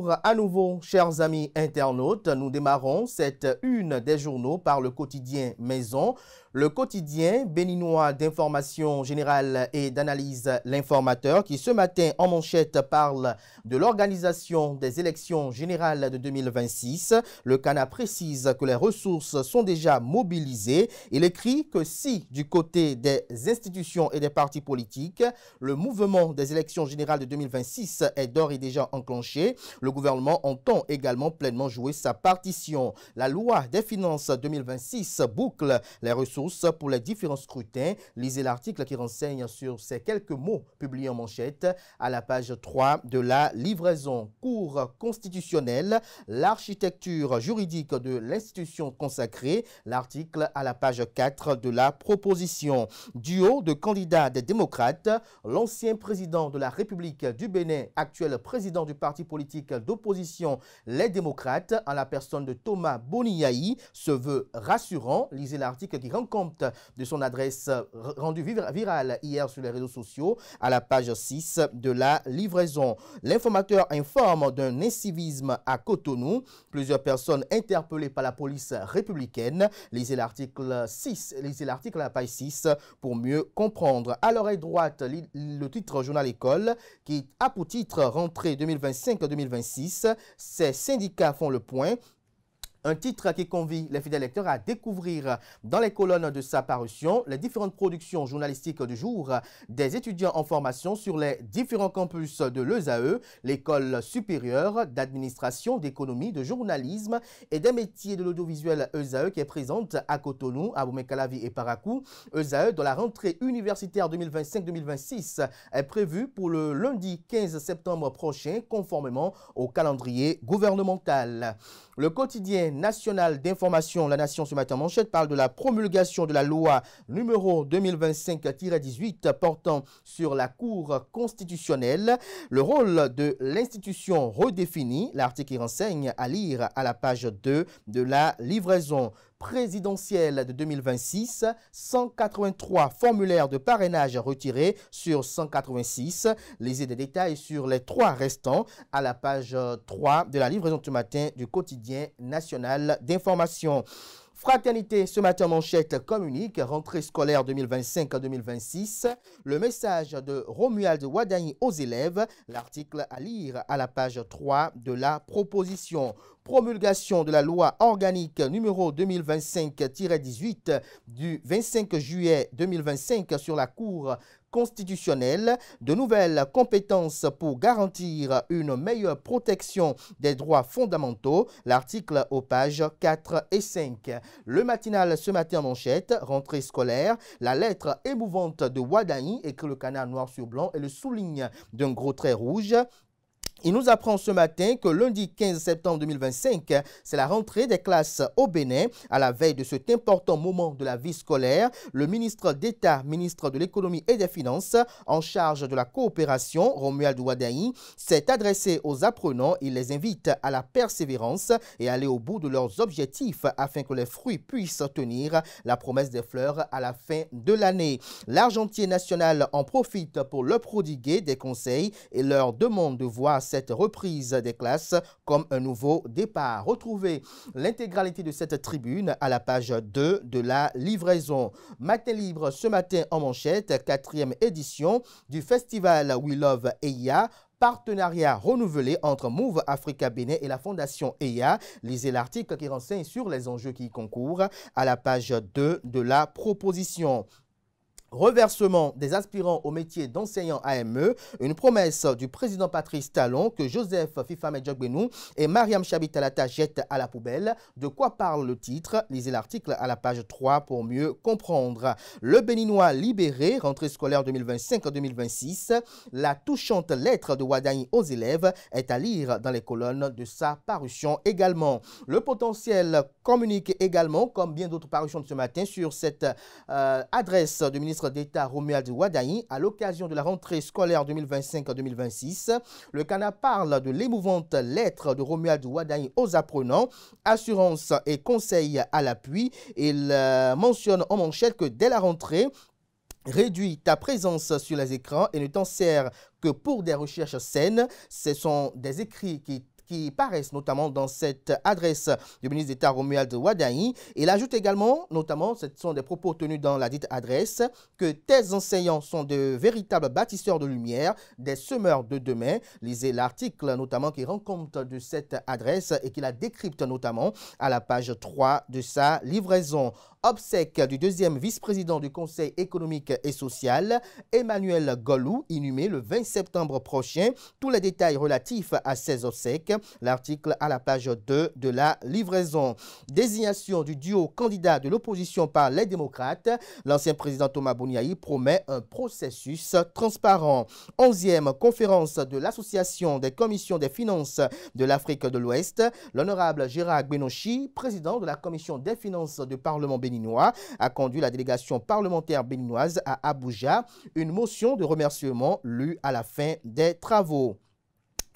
Bonjour à nouveau, chers amis internautes. Nous démarrons cette une des journaux par le quotidien Maison. Le quotidien béninois d'information générale et d'analyse L'Informateur qui ce matin en manchette parle de l'organisation des élections générales de 2026. Le CANA précise que les ressources sont déjà mobilisées. Il écrit que si du côté des institutions et des partis politiques, le mouvement des élections générales de 2026 est d'ores et déjà enclenché, le gouvernement entend également pleinement jouer sa partition. La loi des finances 2026 boucle les ressources pour les différents scrutins. Lisez l'article qui renseigne sur ces quelques mots publiés en manchette à la page 3 de la livraison. Cour constitutionnelle, l'architecture juridique de l'institution consacrée. L'article à la page 4 de la proposition. Duo de candidats des démocrates, l'ancien président de la République du Bénin, actuel président du parti politique d'opposition Les Démocrates, en la personne de Thomas Boniaï, se veut rassurant. Lisez l'article qui rend compte de son adresse rendue virale hier sur les réseaux sociaux à la page 6 de la livraison. L'informateur informe d'un incivisme à Cotonou. Plusieurs personnes interpellées par la police républicaine. Lisez l'article 6, lisez l'article à la page 6 pour mieux comprendre. À l'oreille droite, le titre Journal École qui a pour titre Rentrée 2025-2026. Ces syndicats font le point. Un titre qui convie les fidèles lecteurs à découvrir dans les colonnes de sa parution les différentes productions journalistiques du jour des étudiants en formation sur les différents campus de l'ESAE, l'école supérieure d'administration, d'économie, de journalisme et des métiers de l'audiovisuel ESAE qui est présente à Cotonou, à Boumé-Calavi et Parakou. ESAE, dont la rentrée universitaire 2025-2026 est prévue pour le lundi 15 septembre prochain, conformément au calendrier gouvernemental. Le quotidien national d'information La Nation ce matin en manchette parle de la promulgation de la loi numéro 2025-18 portant sur la Cour constitutionnelle. Le rôle de l'institution redéfini, l'article qui renseigne à lire à la page 2 de la livraison présidentielle de 2026, 183 formulaires de parrainage retirés sur 186. Lisez des détails sur les 3 restants à la page 3 de la livraison ce matin du quotidien national d'information. Fraternité, ce matin manchette communique, rentrée scolaire 2025-2026. Le message de Romuald Wadani aux élèves, l'article à lire à la page 3 de la proposition. Promulgation de la loi organique numéro 2025-18 du 25 juillet 2025 sur la Cour constitutionnelle, de nouvelles compétences pour garantir une meilleure protection des droits fondamentaux, l'article aux pages 4 et 5. Le matinal ce matin en manchette, rentrée scolaire, la lettre émouvante de Wadani, écrit le canard noir sur blanc et le souligne d'un gros trait rouge. Il nous apprend ce matin que lundi 15 septembre 2025, c'est la rentrée des classes au Bénin. À la veille de cet important moment de la vie scolaire, le ministre d'État, ministre de l'Économie et des Finances, en charge de la coopération, Romuald Wadani, s'est adressé aux apprenants. Il les invite à la persévérance et à aller au bout de leurs objectifs afin que les fruits puissent tenir la promesse des fleurs à la fin de l'année. L'argentier national en profite pour leur prodiguer des conseils et leur demande de voir cette reprise des classes comme un nouveau départ. Retrouvez l'intégralité de cette tribune à la page 2 de la livraison. Matin libre ce matin en manchette, 4e édition du festival We Love EIA. Partenariat renouvelé entre Move Africa Bénin et la Fondation EIA. Lisez l'article qui renseigne sur les enjeux qui y concourent à la page 2 de la proposition. Reversement des aspirants au métier d'enseignant AME, une promesse du président Patrice Talon que Joseph Fifame Djogbenou et Mariam Chabitalata jettent à la poubelle. De quoi parle le titre? Lisez l'article à la page 3 pour mieux comprendre. Le Béninois libéré, rentrée scolaire 2025-2026, la touchante lettre de Wadani aux élèves est à lire dans les colonnes de sa parution également. Le potentiel communique également, comme bien d'autres parutions de ce matin, sur cette adresse du ministre d'État Romuald Wadani à l'occasion de la rentrée scolaire 2025-2026. Le CANA parle de l'émouvante lettre de Romuald Wadani aux apprenants, assurance et conseils à l'appui. Il mentionne en manchette que dès la rentrée, réduis ta présence sur les écrans et ne t'en sers que pour des recherches saines. Ce sont des écrits qui qui paraissent notamment dans cette adresse du ministre d'État Romuald Wadani. Il ajoute également, notamment, ce sont des propos tenus dans la dite adresse, que tes enseignants sont de véritables bâtisseurs de lumière, des semeurs de demain. Lisez l'article notamment qui rend compte de cette adresse et qui la décrypte notamment à la page 3 de sa livraison. Obsèques du deuxième vice-président du Conseil économique et social, Emmanuel Golou, inhumé le 20 septembre prochain. Tous les détails relatifs à ces obsèques, l'article à la page 2 de la livraison. Désignation du duo candidat de l'opposition par les démocrates. L'ancien président Thomas Boniaï promet un processus transparent. 11e conférence de l'Association des commissions des finances de l'Afrique de l'Ouest. L'honorable Gérard Gbenochi, président de la commission des finances du Parlement béninois, a conduit la délégation parlementaire béninoise à Abuja. Une motion de remerciement lue à la fin des travaux.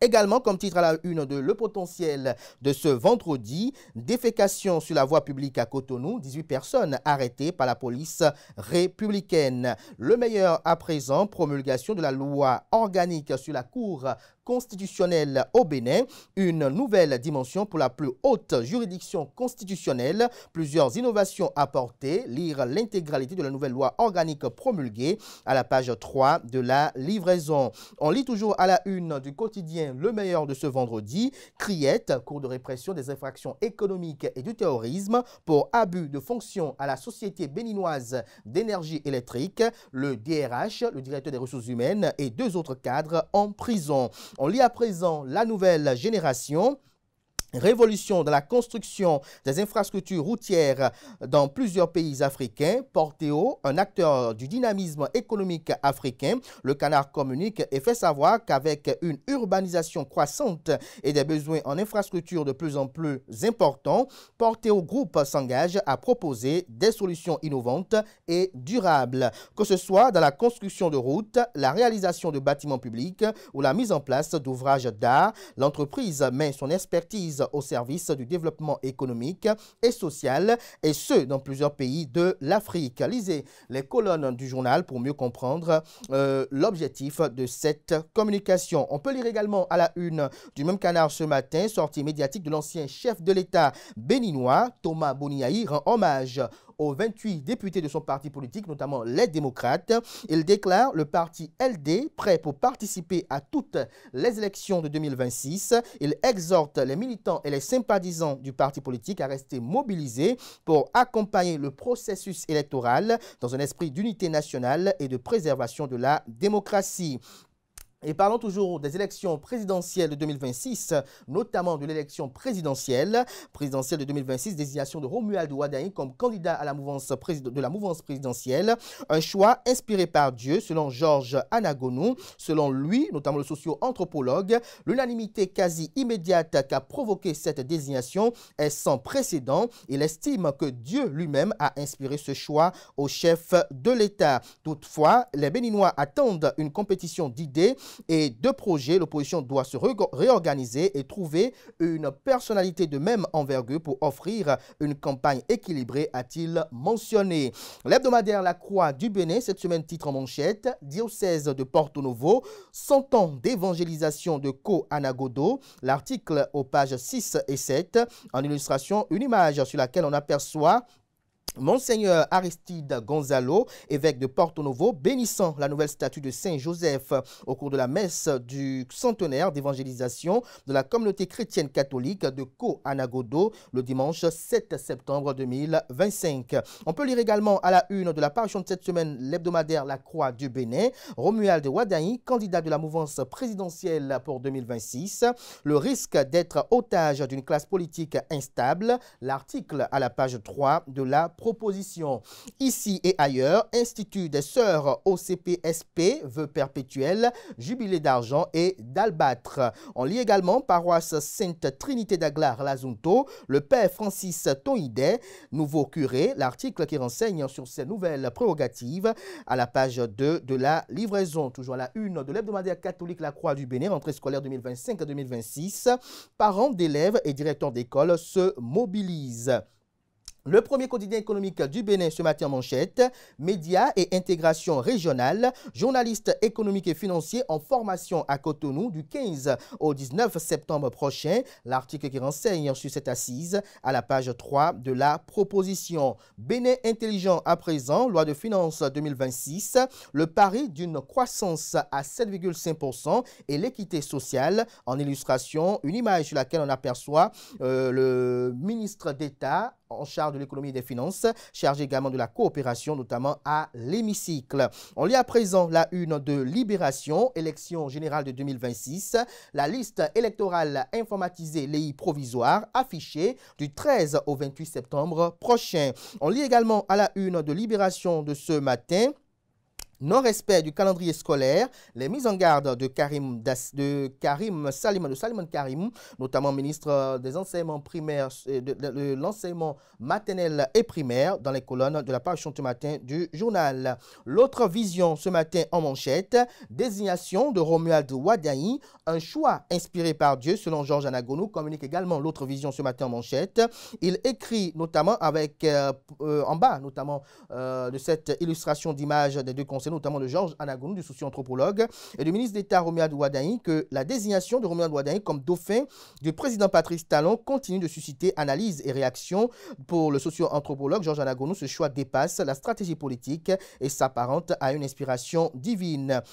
Également, comme titre à la une de Le Potentiel de ce vendredi, défécation sur la voie publique à Cotonou, 18 personnes arrêtées par la police républicaine. Le meilleur à présent, promulgation de la loi organique sur la Cour constitutionnelle au Bénin, une nouvelle dimension pour la plus haute juridiction constitutionnelle, plusieurs innovations apportées, lire l'intégralité de la nouvelle loi organique promulguée à la page 3 de la livraison. On lit toujours à la une du quotidien Le Meilleur de ce vendredi, Criette, cours de répression des infractions économiques et du terrorisme pour abus de fonction à la Société béninoise d'énergie électrique, le DRH, le directeur des ressources humaines et 2 autres cadres en prison. On lit à présent La Nouvelle Génération. Révolution dans la construction des infrastructures routières dans plusieurs pays africains. Portéo, un acteur du dynamisme économique africain. Le Canard communique et fait savoir qu'avec une urbanisation croissante et des besoins en infrastructures de plus en plus importants, Portéo Group s'engage à proposer des solutions innovantes et durables. Que ce soit dans la construction de routes, la réalisation de bâtiments publics ou la mise en place d'ouvrages d'art, l'entreprise met son expertise au service du développement économique et social, et ce, dans plusieurs pays de l'Afrique. Lisez les colonnes du journal pour mieux comprendre l'objectif de cette communication. On peut lire également à la une du même Canard ce matin, sortie médiatique de l'ancien chef de l'État béninois, Thomas Boniaï, rend hommage aux 28 députés de son parti politique, notamment les démocrates. Il déclare le parti LD prêt pour participer à toutes les élections de 2026. Il exhorte les militants et les sympathisants du parti politique à rester mobilisés pour accompagner le processus électoral dans un esprit d'unité nationale et de préservation de la démocratie. Et parlons toujours des élections présidentielles de 2026, notamment de l'élection présidentielle de 2026, désignation de Romuald Wadani comme candidat à la mouvance présidentielle. Un choix inspiré par Dieu, selon Georges Anagonou. Selon lui, notamment le socio-anthropologue, l'unanimité quasi immédiate qu'a provoqué cette désignation est sans précédent. Il estime que Dieu lui-même a inspiré ce choix au chef de l'État. Toutefois, les Béninois attendent une compétition d'idées et de projets. L'opposition doit se réorganiser et trouver une personnalité de même envergure pour offrir une campagne équilibrée, a-t-il mentionné. L'hebdomadaire La Croix du Bénin, cette semaine titre en manchette, diocèse de Porto Novo, 100 ans d'évangélisation de Ko Anagodo. L'article aux pages 6 et 7, en illustration, une image sur laquelle on aperçoit Monseigneur Aristide Gonzalo, évêque de Porto Novo, bénissant la nouvelle statue de Saint-Joseph au cours de la messe du centenaire d'évangélisation de la communauté chrétienne catholique de Ko Anagodo le dimanche 7 septembre 2025. On peut lire également à la une de la parution de cette semaine l'hebdomadaire La Croix du Bénin, Romuald Wadani, candidat de la mouvance présidentielle pour 2026, le risque d'être otage d'une classe politique instable, l'article à la page 3 de la proposition. Ici et ailleurs, Institut des Sœurs OCPSP, vœux perpétuels, jubilé d'argent et d'albâtre. On lit également paroisse Sainte Trinité d'Aglar Lazunto, le père Francis Toïdet, nouveau curé, l'article qui renseigne sur ces nouvelles prérogatives à la page 2 de la livraison. Toujours à la une de l'hebdomadaire catholique La Croix du Bénin, rentrée scolaire 2025-2026, parents d'élèves et directeurs d'école se mobilisent. Le premier quotidien économique du Bénin ce matin en manchette, médias et intégration régionale, journalistes économiques et financiers en formation à Cotonou du 15 au 19 septembre prochain. L'article qui renseigne sur cette assise à la page 3 de la proposition. Bénin intelligent à présent, loi de finances 2026, le pari d'une croissance à 7,5% et l'équité sociale. En illustration, une image sur laquelle on aperçoit le ministre d'État en charge de l'économie et des finances, chargé également de la coopération, notamment à l'hémicycle. On lit à présent la une de Libération, élection générale de 2026, la liste électorale informatisée l'EI provisoire affichée du 13 au 28 septembre prochain. On lit également à la une de Libération de ce matin, non-respect du calendrier scolaire, les mises en garde de Salimane Karim, notamment ministre des enseignements primaires, de l'enseignement maternel et primaire, dans les colonnes de la page ce matin du journal. L'autre vision ce matin en manchette, désignation de Romuald Wadaï, un choix inspiré par Dieu selon Georges Anagonou, communique également l'autre vision ce matin en manchette. Il écrit notamment avec, en bas notamment de cette illustration d'image des deux conseils, notamment de Georges Anagonou, du socio-anthropologue, et du ministre d'État Romuald Wadaï, que la désignation de Romuald Wadaï comme dauphin du président Patrice Talon continue de susciter analyse et réaction. Pour le socio-anthropologue Georges Anagonou, ce choix dépasse la stratégie politique et s'apparente à une inspiration divine.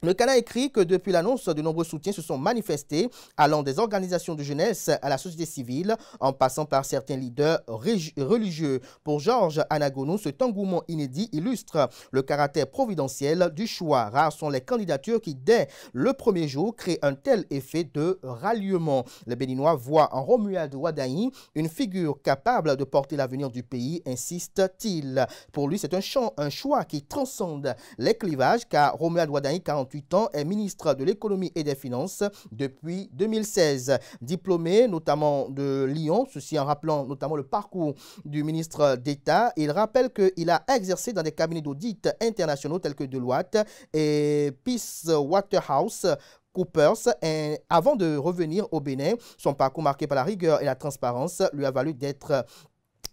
Le Canard écrit que depuis l'annonce, de nombreux soutiens se sont manifestés, allant des organisations de jeunesse à la société civile, en passant par certains leaders religieux. Pour Georges Anagonou, cet engouement inédit illustre le caractère providentiel du choix. Rares sont les candidatures qui, dès le premier jour, créent un tel effet de ralliement. Les Béninois voient en Romuald Wadaï une figure capable de porter l'avenir du pays, insiste-t-il. Pour lui, c'est un choix qui transcende les clivages, car Romuald Wadaï, 48 ans, est ministre de l'économie et des finances depuis 2016. Diplômé notamment de Lyon, ceci en rappelant notamment le parcours du ministre d'État. Il rappelle qu'il a exercé dans des cabinets d'audit internationaux tels que Deloitte et Pricewaterhouse Coopers, avant de revenir au Bénin. Son parcours marqué par la rigueur et la transparence lui a valu d'être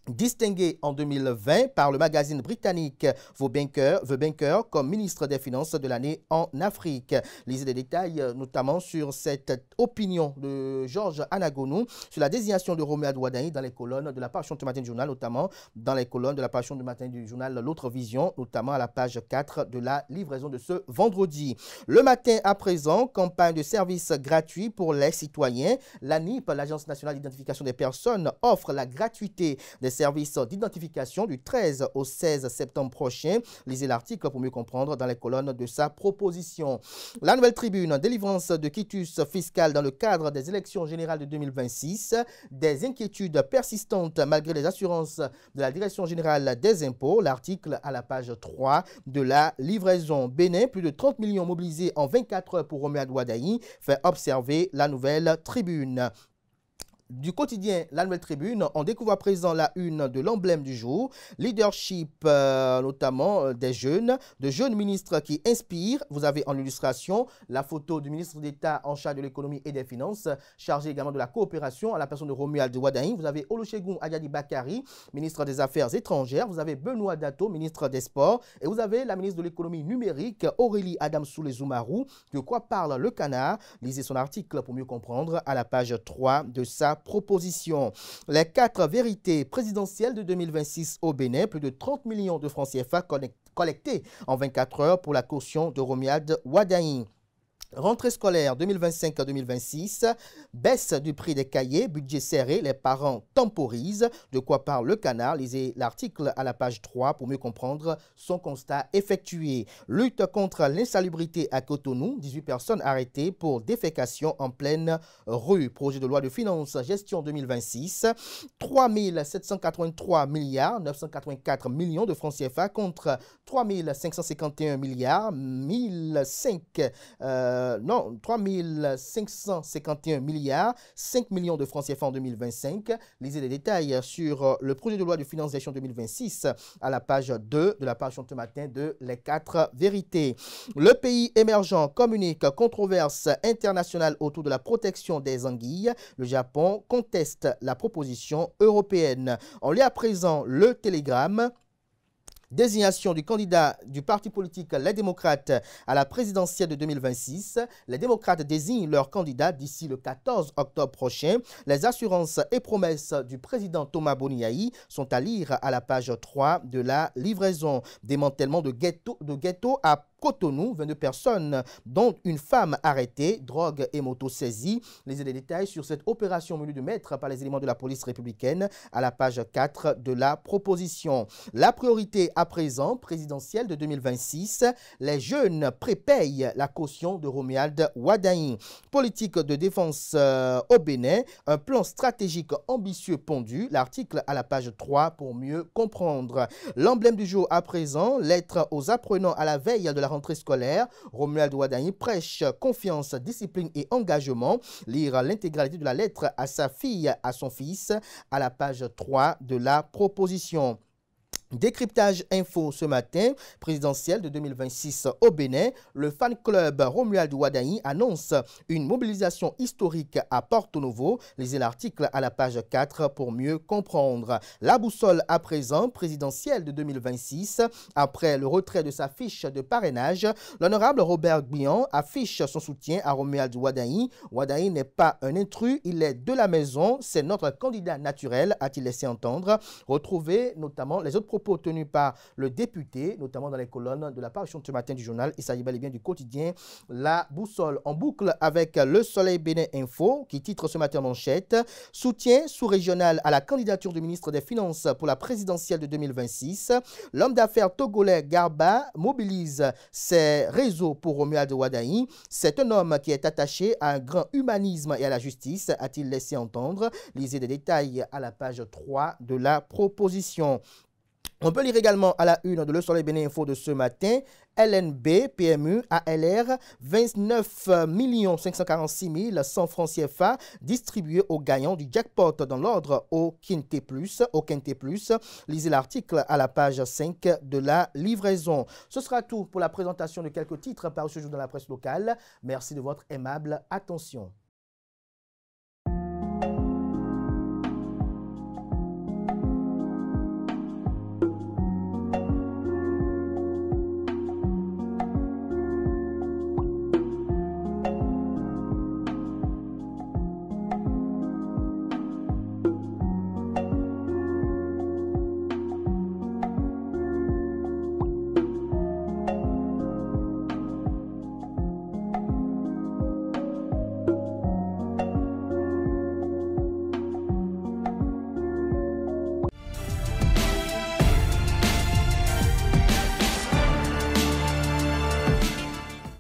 distingué en 2020 par le magazine britannique The Banker comme ministre des Finances de l'année en Afrique. Lisez des détails notamment sur cette opinion de Georges Anagonou sur la désignation de Romuald Wadaï dans les colonnes de la page du matin du journal, notamment dans les colonnes de la page du matin du journal L'Autre Vision, notamment à la page 4 de la livraison de ce vendredi. Le matin à présent, campagne de services gratuits pour les citoyens. L'ANIP, l'Agence nationale d'identification des personnes, offre la gratuité des services d'identification du 13 au 16 septembre prochain. Lisez l'article pour mieux comprendre dans les colonnes de sa proposition. La Nouvelle Tribune, délivrance de quitus fiscal dans le cadre des élections générales de 2026. Des inquiétudes persistantes malgré les assurances de la Direction générale des impôts. L'article à la page 3 de la livraison. Bénin, plus de 30 millions mobilisés en 24 heures pour Romuald Wadaï, fait observer la Nouvelle Tribune. Du quotidien La Nouvelle Tribune, on découvre à présent la une de l'emblème du jour, leadership notamment de jeunes ministres qui inspirent. Vous avez en illustration la photo du ministre d'État en charge de l'économie et des finances, chargé également de la coopération à la personne de Romuald Wadaï. Vous avez Olusegun Ayadi Bakari, ministre des Affaires étrangères. Vous avez Benoît Dato, ministre des Sports. Et vous avez la ministre de l'économie numérique, Aurélie Adamsoulé-Zoumarou. De quoi parle le Canard? Lisez son article pour mieux comprendre à la page 3 de sa proposition. Les 4 vérités présidentielles de 2026 au Bénin, plus de 30 millions de francs CFA collectés en 24 heures pour la caution de Romuald Wadaï. Rentrée scolaire 2025-2026, baisse du prix des cahiers, budget serré, les parents temporisent. De quoi parle le Canard? Lisez l'article à la page 3 pour mieux comprendre son constat effectué. Lutte contre l'insalubrité à Cotonou, 18 personnes arrêtées pour défécation en pleine rue. Projet de loi de finances, gestion 2026, 3 783 milliards 984 millions de francs CFA contre 3 551 milliards 1005 551 milliards, 5 millions de francs CFA en 2025. Lisez les détails sur le projet de loi de finances gestion 2026 à la page 2 de la page ce matin de Les 4 vérités. Le pays émergent communique controverse internationale autour de la protection des anguilles. Le Japon conteste la proposition européenne. On lit à présent le télégramme. Désignation du candidat du parti politique Les Démocrates à la présidentielle de 2026. Les démocrates désignent leur candidat d'ici le 14 octobre prochain. Les assurances et promesses du président Thomas Boniaï sont à lire à la page 3 de la livraison. Démantèlement de ghetto à Cotonou, 22 personnes, dont une femme arrêtée, drogue et moto saisie. Lisez les détails sur cette opération menue de maître par les éléments de la police républicaine à la page 4 de la proposition. La priorité à présent, présidentielle de 2026, les jeunes prépayent la caution de Romuald Wadain. Politique de défense au Bénin, un plan stratégique ambitieux pondu, l'article à la page 3 pour mieux comprendre. L'emblème du jour à présent, lettre aux apprenants à la veille de la rentrée scolaire. Romuald Wadain prêche confiance, discipline et engagement. Lire l'intégralité de la lettre à sa fille, à son fils, à la page 3 de la proposition. Décryptage info ce matin, présidentielle de 2026 au Bénin, le fan club Romuald Wadain annonce une mobilisation historique à Porto Novo. Lisez l'article à la page 4 pour mieux comprendre. La boussole à présent, présidentielle de 2026, après le retrait de sa fiche de parrainage, l'honorable Robert Gbian affiche son soutien à Romuald Wadain. Wadain n'est pas un intrus, il est de la maison, c'est notre candidat naturel, a-t-il laissé entendre. Retrouvez notamment les autres propos tenus par le député, notamment dans les colonnes de la parution de ce matin du journal. Il s'agit bel et bien du quotidien La Boussole. En boucle avec Le Soleil Bénin Info, qui titre ce matin manchette « Soutien sous-régional à la candidature du ministre des Finances pour la présidentielle de 2026 ». L'homme d'affaires togolais Garba mobilise ses réseaux pour Romuald Wadain. C'est un homme qui est attaché à un grand humanisme et à la justice, a-t-il laissé entendre. Lisez des détails à la page 3 de la proposition. On peut lire également à la une de Le Soleil Bénin Info de ce matin, LNB, PMU, ALR, 29 546 100 francs CFA distribués aux gagnants du jackpot dans l'ordre au Quinté Plus. Lisez l'article à la page 5 de la livraison. Ce sera tout pour la présentation de quelques titres parus ce jour dans la presse locale. Merci de votre aimable attention.